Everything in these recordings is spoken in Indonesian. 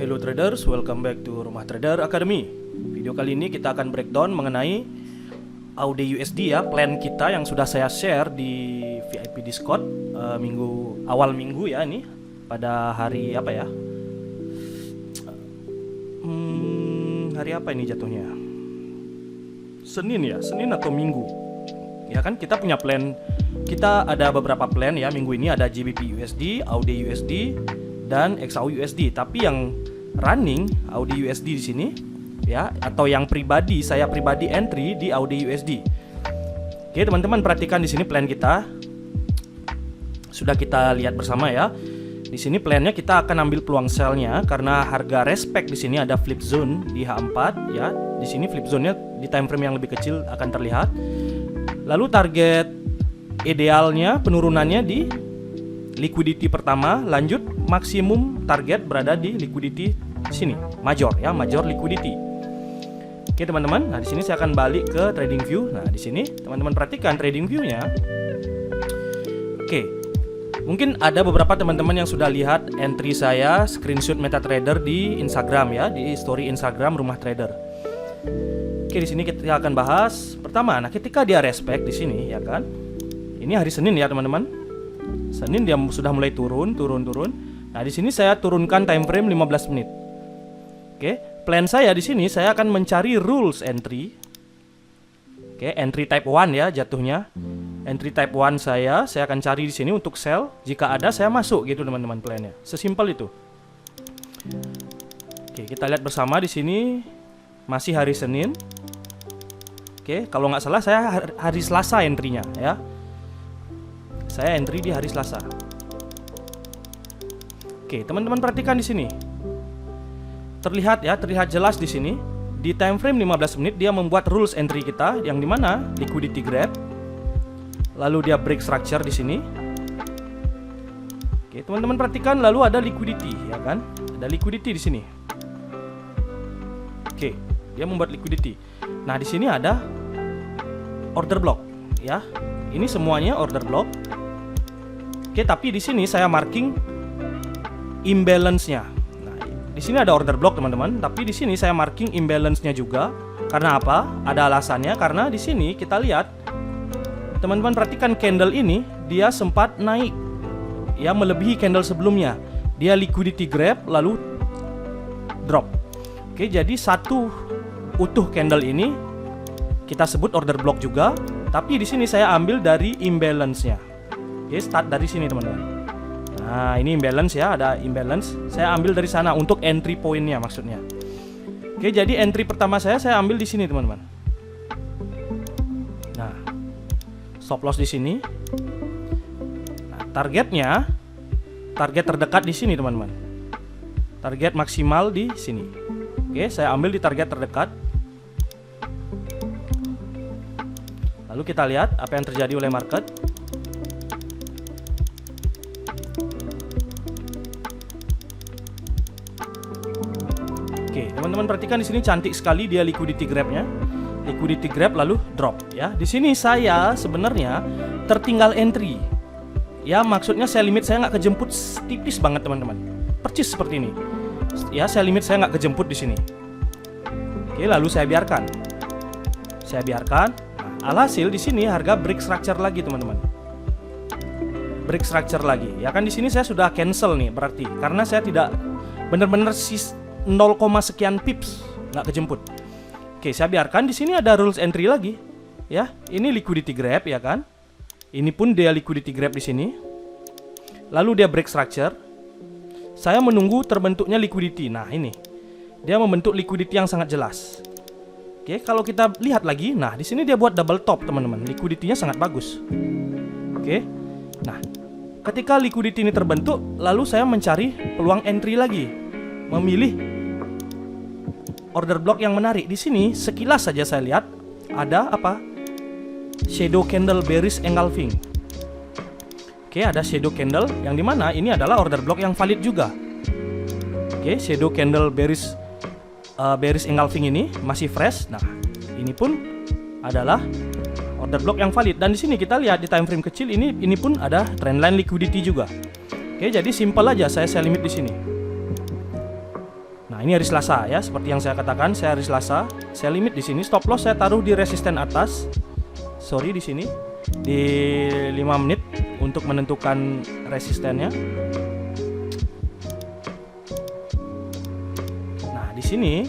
Hello traders, welcome back to Rumah Trader Academy. Video kali ini kita akan breakdown mengenai AUD USD ya, plan kita yang sudah saya share di VIP Discord awal minggu ya, ini pada hari apa ya? Hari apa ini jatuhnya? Senin ya, Senin atau Minggu. Ya kan kita punya plan. Kita ada beberapa plan ya minggu ini, ada GBP USD, AUD USD dan XAU USD. Tapi yang running AUD USD di sini ya, atau yang saya pribadi entry di AUD USD. Oke, teman-teman perhatikan di sini plan kita. Sudah kita lihat bersama ya. Di sini plannya kita akan ambil peluang sell-nya karena harga respect di sini ada flip zone di H4 ya. Di sini flip zone-nya di time frame yang lebih kecil akan terlihat. Lalu target idealnya penurunannya di liquidity pertama, lanjut maksimum target berada di liquidity sini, major ya, major liquidity. Oke teman-teman, nah di sini saya akan balik ke trading view. Nah di sini teman-teman perhatikan trading view-nya. Oke, mungkin ada beberapa teman-teman yang sudah lihat entry saya screenshot MetaTrader di Instagram ya, di story Instagram Rumah Trader. Oke, di sini kita akan bahas pertama. Nah ketika dia respect di sini ya kan, ini hari Senin ya teman-teman. Senin dia sudah mulai turun. Nah, di sini saya turunkan time frame 15 menit. Oke, plan saya di sini saya akan mencari rules entry. Oke, entry type 1 ya jatuhnya. Entry type 1 saya akan cari di sini untuk sell. Jika ada saya masuk gitu teman-teman plannya. Sesimpel itu. Oke, kita lihat bersama di sini masih hari Senin. Oke, kalau nggak salah saya hari Selasa entry-nya ya. Saya entry di hari Selasa. Oke, teman-teman perhatikan di sini. Terlihat jelas di sini. Di time frame 15 menit dia membuat rules entry kita yang dimana liquidity grab. Lalu dia break structure di sini. Oke, teman-teman perhatikan lalu ada liquidity ya kan? Ada liquidity di sini. Oke, dia membuat liquidity. Nah, di sini ada order block ya. Ini semuanya order block. Oke, tapi di sini saya marking imbalance-nya. Nah, di sini ada order block teman-teman, tapi di sini saya marking imbalance-nya juga. Karena apa? Ada alasannya, karena di sini kita lihat teman-teman perhatikan candle ini dia sempat naik ya, melebihi candle sebelumnya. Dia liquidity grab lalu drop. Oke, jadi satu utuh candle ini kita sebut order block juga, tapi di sini saya ambil dari imbalance-nya. Oke, start dari sini teman-teman. Nah, ini imbalance ya, ada imbalance. Saya ambil dari sana untuk entry point-nya maksudnya. Oke, jadi entry pertama saya ambil di sini teman-teman. Nah, stop loss di sini. Nah, target terdekat di sini teman-teman. Target maksimal di sini. Oke, saya ambil di target terdekat. Lalu kita lihat apa yang terjadi oleh market. Oke, teman-teman perhatikan di sini cantik sekali dia liquidity grab-nya. Liquidity grab lalu drop ya. Di sini saya sebenarnya tertinggal entry. Ya, maksudnya sell limit saya nggak kejemput tipis banget teman-teman. Percis seperti ini. Ya, sell limit saya nggak kejemput di sini. Oke, lalu saya biarkan. Nah, alhasil di sini harga break structure lagi teman-teman. Break structure lagi. Ya kan di sini saya sudah cancel nih berarti karena saya tidak benar-benar 0, sekian pips nggak kejemput. Oke, saya biarkan. Di sini ada rules entry lagi ya. Ini liquidity grab ya kan. Ini pun dia liquidity grab di sini. Lalu dia break structure. Saya menunggu terbentuknya liquidity. Nah, ini dia membentuk liquidity yang sangat jelas. Oke, kalau kita lihat lagi, nah di sini dia buat double top teman-teman. Liquidity-nya sangat bagus. Oke. Nah, ketika liquidity ini terbentuk, lalu saya mencari peluang entry lagi. Memilih order block yang menarik. Di sini sekilas saja saya lihat ada apa? Shadow candle bearish engulfing. Oke, ada shadow candle yang dimana ini adalah order block yang valid juga. Oke, shadow candle bearish engulfing ini masih fresh. Nah, ini pun adalah order block yang valid. Dan di sini kita lihat di time frame kecil ini pun ada trendline liquidity juga. Oke, jadi simpel aja saya sell limit di sini. Nah, ini hari Selasa ya, seperti yang saya katakan, saya hari Selasa. Saya limit di sini, stop loss saya taruh di resisten atas. Sorry, di sini di 5 menit untuk menentukan resistennya. Nah, di sini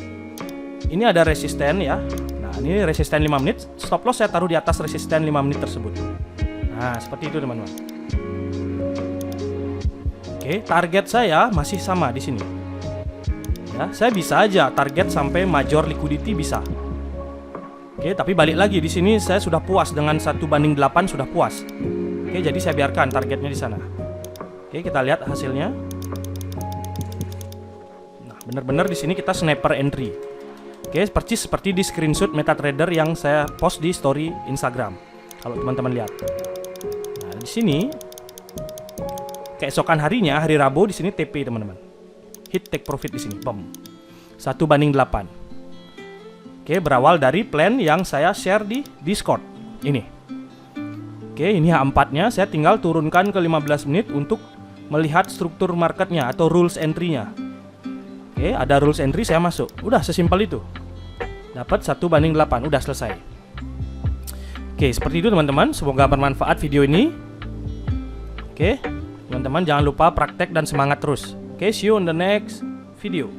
ini ada resisten ya. Nah, ini resisten 5 menit, stop loss saya taruh di atas resisten 5 menit tersebut. Nah, seperti itu teman-teman. Oke, target saya masih sama di sini. Ya, saya bisa aja target sampai major liquidity bisa. Oke, tapi balik lagi di sini saya sudah puas dengan 1:8 sudah puas. Oke, jadi saya biarkan targetnya di sana. Oke, kita lihat hasilnya. Nah, benar-benar di sini kita sniper entry. Oke, seperti di screenshot MetaTrader yang saya post di story Instagram. Kalau teman-teman lihat. Nah, di sini keesokan harinya, hari Rabu, di sini TP teman-teman. Hit take profit di sini, bom. 1:8. Oke, berawal dari plan yang saya share di Discord. Ini. Oke, ini H4-nya, saya tinggal turunkan ke 15 menit untuk melihat struktur marketnya atau rules entry-nya. Oke, ada rules entry, saya masuk. Udah sesimpel itu. Dapat 1:8, udah selesai. Oke, seperti itu teman-teman. Semoga bermanfaat video ini. Oke. Teman-teman jangan lupa praktek dan semangat terus. Okay, see you on the next video.